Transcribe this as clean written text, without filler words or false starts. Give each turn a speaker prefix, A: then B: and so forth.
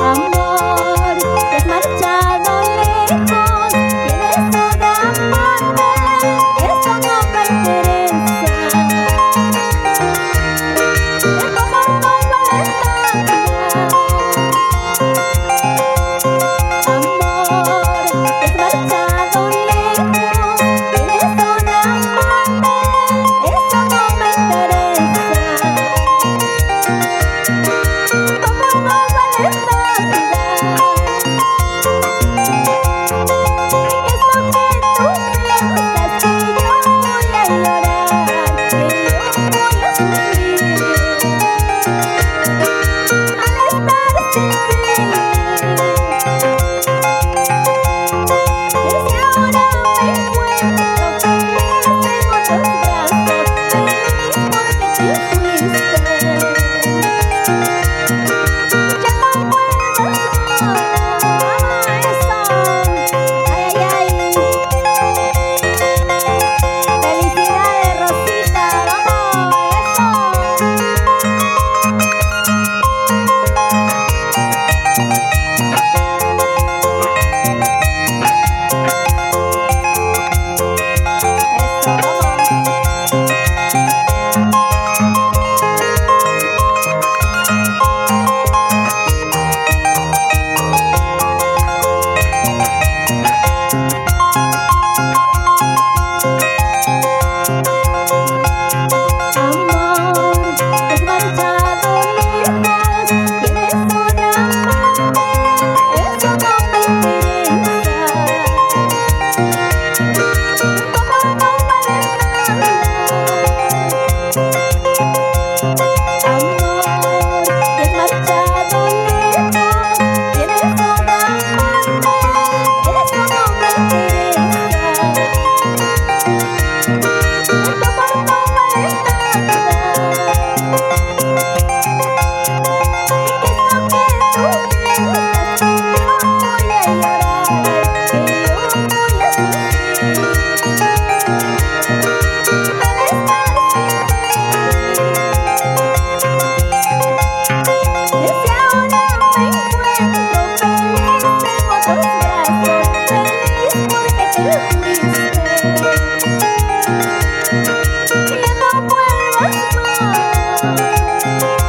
A: Amor, te has marchado lejos, tienes otra amante, eso no me interesa. El amor no vale nada. Amor, te has marchado lejos, tienes otra amante, eso no me interesa. Amor no vale nada. ¿Qué es lo que tú piensas? Que yo voy a llorar, que yo voy a sufrir al estar sin ti. Desde ahora me encuentro feliz en otros brazos, feliz porque te fuiste. Ya no vuelvas más. Eso. Ay, ay, ay. Felicidades, Rosita. Vamos. Eso. Eso, vamos. Amor, te has marchado lejos, tienes otra amante, eso no me interesa. Tu amor no vale nada. Amor, te has marchado lejos, tienes otra amante, eso no me interesa. Tu amor no vale nada. ¿Qué es lo que tú piensas? Que yo voy a llorar, que yo voy a sufrir al estar sin ti. Desde ahora me encuentro feliz en otros brazos, feliz porque te fuiste. Ya no vuelvas más.